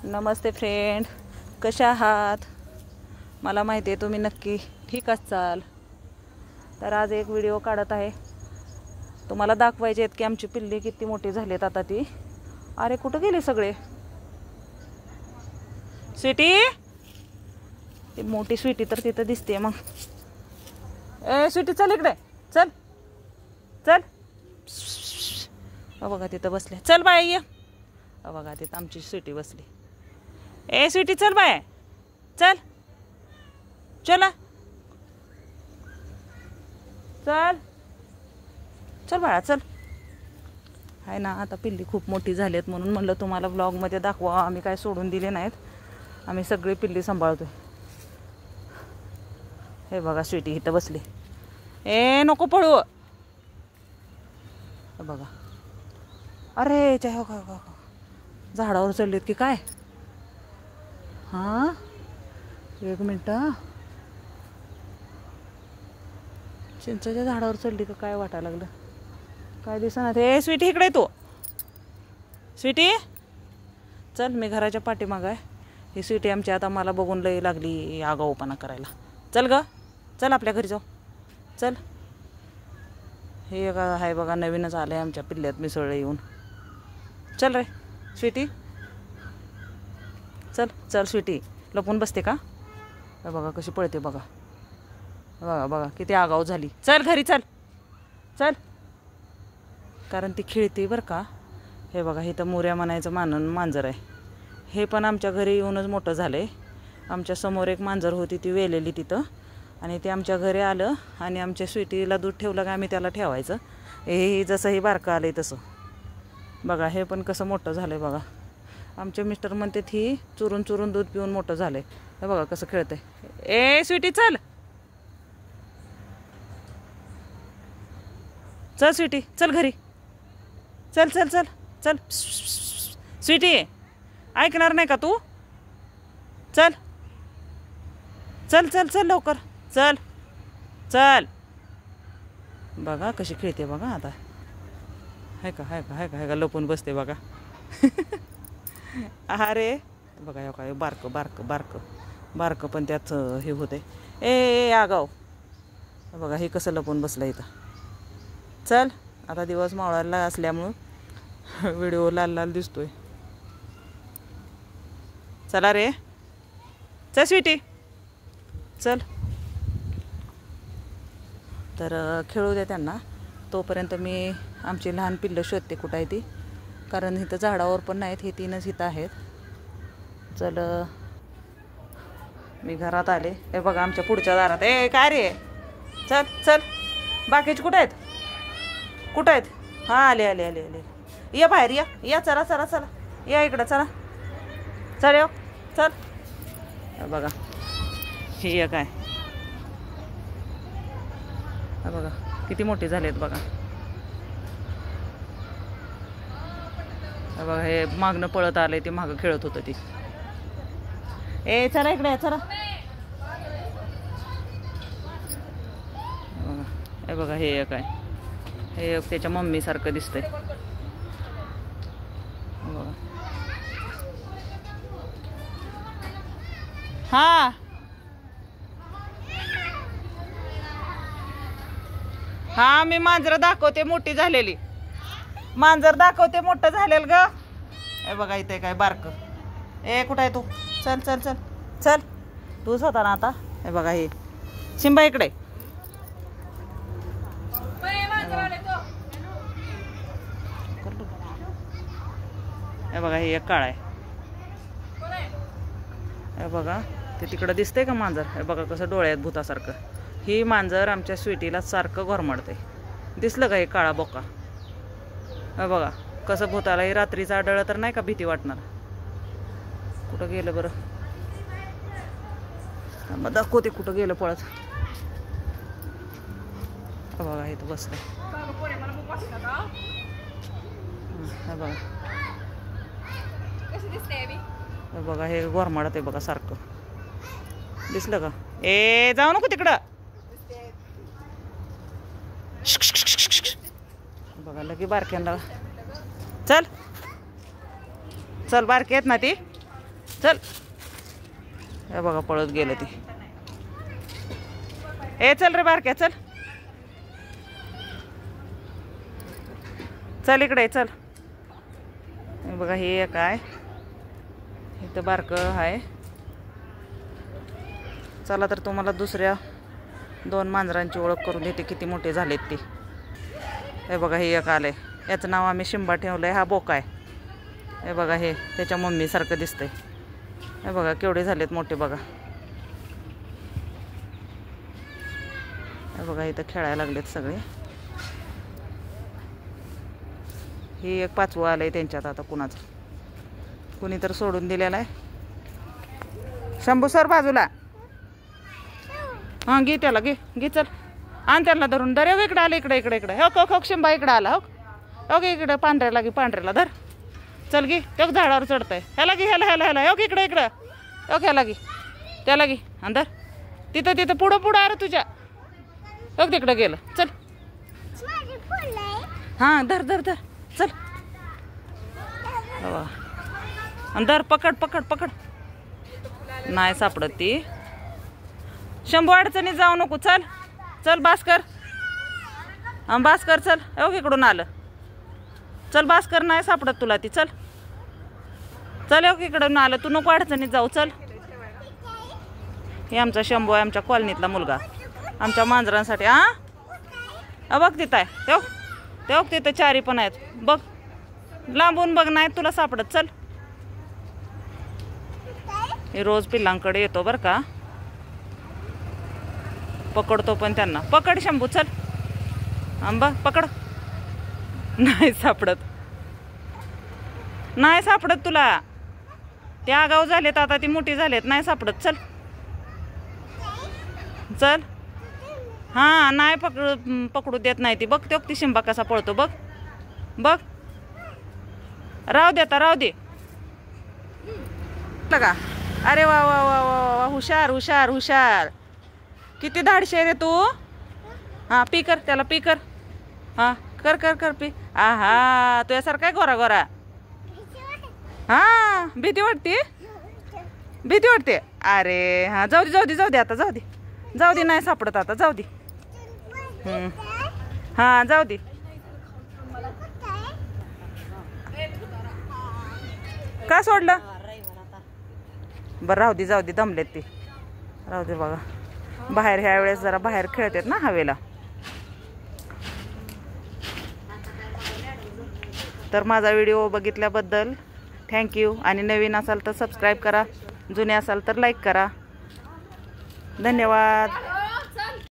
नमस्ते friend, कशा आहात? मला माहिती आहे तुम्ही नक्की ठीक असाल. तर आज एक व्हिडिओ काढत आहे. तुम्हाला दाखवायचे आहेत की आमची पिल्ली किती मोठी झालीत आता ती. अरे कुठं गेले सगळे? स्वीटी, ती मोठी स्वीटी तर तिथं दिसते. मग ए स्वीटी चल इकडे, चल चल. बघा तिथं बसले. चल बाय ये. बघा तिथं आमची स्वीटी बसली. ए स्वीटी चल बाय, चल चला, चल चल बाळा चल. आहे ना, आता पिल्ली खूप मोठी झालीत म्हणून म्हणलं तुम्हाला व्लॉगमध्ये दाखवा. आम्ही काय सोडून दिले नाहीत, आम्ही सगळी पिल्ली सांभाळतोय. हे बघा स्वीटी इथं बसली. ए नको पळू. बघा, अरे च्या हो का झाडावर चढलीत की काय? हां एक मिनटं, चिंचेच्या झाडावर चढली का काय वाटायला लागलं? काय दिसना ते. स्वीटी इकडे तू. स्वीटी चल, मी घराच्या पाठीमागं आहे. ही स्वीटी आमची आता मला बघून लई लागली आगाऊपणा करायला. चल ग, चल आपल्या घरी जाऊ, चल. हे आहे बघा, नवीनच आलं आहे आमच्या पिल्ल्यात मिसळलं येऊन. चल रे स्वीटी, चल चल. स्वीटी लपून बसते का? बघा कशी पळते बघा. बघा बघा किती आगाऊ झाली. चल घरी चल, चल. कारण ती खेळते बरं का. हे बघा इथं मोऱ्या म्हणायचं मांजर आहे. हे पण आमच्या घरी येऊनच मोठं झालं आहे. आमच्या समोर एक मांजर होती, ती वेलेली तिथं, आणि ते आमच्या घरी आलं आणि आमच्या स्वीटीला दूध ठेवलं का आम्ही त्याला ठेवायचं. हे जसं हे बारकं आलं आहे तसं. बघा हे पण कसं मोठं झालं आहे बघा. आमचे मिस्टर म्हणते ही चुरून चुरून दूध पिऊन मोठं झालं आहे. हे बघा कसं खेळतं आहे. ए स्वीटी चल, चल स्वीटी चल घरी, चल चल चल चल. स्वीटी ऐकणार नाही का तू? चल चल चल चल लवकर, चल चल. बघा कशी खेळते बघा आता. आहे का आहे का आहे का आहे का लपून बसते बघा. अरे बघा हे काय बारकं बारकं बारकं बारकं पण त्यात हे होते. ए आगाव बघा हे कसं लपून बसलं इथं. चल आता दिवस मावळायला असल्यामुळं व्हिडिओ लाल लाल दिसतोय. चला रे, चल स्वीटी चल. तर खेळू दे त्यांना. तोपर्यंत मी आमची लहान पिल्लं शोधते कुठं आहे ती. कारण इथं झाडावर पण नाहीत, हे तीनच इथं आहेत. चल मी घरात आले. हे बघा आमच्या पुढच्या दारात. ए काय रे, चल चल. बाकीचे कुठं आहेत? कुठं आहेत? हां आले आले आले आले. या बाहेर या या, चला चला चला या इकडं, चला चल येऊ चल. बघा हे काय बघा किती मोठी झाली आहेत बघा. बघा हे मागणं पळत आलंय, ते मागं खेळत होतं ती. ए चला इकडे चला. हे बघा हे काय, हे त्याच्या मम्मी सारखं दिसतंय. हा हा मी मांजर दाखवते मोठी झालेली. मांजर दाखवते मोठं झालेलं ग. हे बघा इथे काय बारकं. ए कुठं आहे तू? चल चल चल चल. तूच होता ना आता. हे बघा हे सिंबा इकडे. हे बघा हे एक काळ आहे. हे बघा ते तिकडं दिसतंय का मांजर? हे बघा कसं डोळ्यात भूतासारखं. ही मांजर आमच्या स्वीटीला सारखं घोरमडते. दिसलं का हे काळा बोका? हे बघा कसं भूताला. हे रात्रीचं आढळलं तर नाही का भीती वाटणार. कुठं गेलं बरं? मग दाखवते कुठं गेलं पळत. बघा इथं बसलं. हे बघा हे बघा हे घोरमडत आहे बघा सारखं. दिसलं का? ए जाऊ नको तिकडं. बघा लगे बारक्यांना. चल चल बारकी आहेत ना ती. चल. हे बघा पळत गेलं ती. ए चल रे बारक्या चल. चल इकडे चल. हे बघा हे काय इथं बारकं आहे. चला तर तुम्हाला दुसऱ्या 2 मांजरांची ओळख करून देते किती मोठे झालेत ते. हे बघा हे एक आलंय. याचं नाव आम्ही शिंबा ठेवलंय. हा बोका आहे. हे बघा हे त्याच्या मम्मीसारखं दिसतंय. हे बघा केवढे झालेत मोठे बघा. हे बघा इथं खेळायला लागलेत सगळे. हे एक 5वं आलंय त्यांच्यात आता कुणाचं. कुणी तर सोडून दिलेलं आहे. शंभू सर बाजूला. हां घे त्याला घे घे चल. आण त्याला धरून धर. हो इकडे आलं इकडे इकडे इकडे. हो हो शिंबा इकडे आला. हो हो गे इकडे पांढऱ्याला घे पांढऱ्याला धर. चल घे तो झाडावर चढतंय. ह्याला घे ह्याला ह्याला ह्याला. हो इकडे इकडं. हो ह्याला घे त्याला घे अंदर. तिथं तिथं पुढं पुढं अरे तुझ्या. हो तिकडं गेलं. चल हां धर धर धर चल. अंदर पकड पकड पकड. नाही सापडत ती. शंभू अडचणीत जाऊ नको. चल चल भास्कर. हां भास्कर चल. हो इकडून आलं. चल भास्कर नाही सापडत तुला ती. चल चल. हो इकडून आलं. तू नको अडचणीत जाऊ. चल. हे आमचा शंभू आहे. आमच्या कॉलनीतला मुलगा. आमच्या मांजरांसाठी. हां बघ तिथं आहे. तेव तेव तिथं 4 पण आहेत. बघ लांबून बघ. नाही तुला सापडत. चल. हे रोज पिल्लांकडे येतो बरं का. पकडतो पण त्यांना. पकड शंभू चल. आंबा पकड. नाही सापडत. नाही सापडत तुला. ते आगाऊ झालेत आता. ती मोठी झालेत. नाही सापडत. चल चल. हां नाही पकडू देत नाही ती. बघ तो ती शिंबा कसा पळतो बघ बघ. राहू दे आता राहू दे. का अरे वा वा वा वा वा. हुशार हुशार हुशार. किती धाडशे रे तू. हां पी कर त्याला पी कर. हां कर कर कर पी. आहा तुझ्यासारखा आहे गोरा गोरा. हां भीती वाटते. भीती वाटते. अरे हां जाऊ दे जाऊ दे जाऊ दे आता जाऊ दे जाऊ दे. नाही सापडत आता जाऊ दे. हां जाऊ दे. का सोडलं. बरं राहू दे जाऊ दे. दमलेत ते. राहू दे बघा. बाहेर ह्या वेळेस जरा बाहेर खेळतात ना हवेला. तर माझा व्हिडिओ बघितल्याबद्दल थँक्यू. आणि नवीन असाल तर सबस्क्राईब करा. जुने असाल तर लाईक करा. धन्यवाद.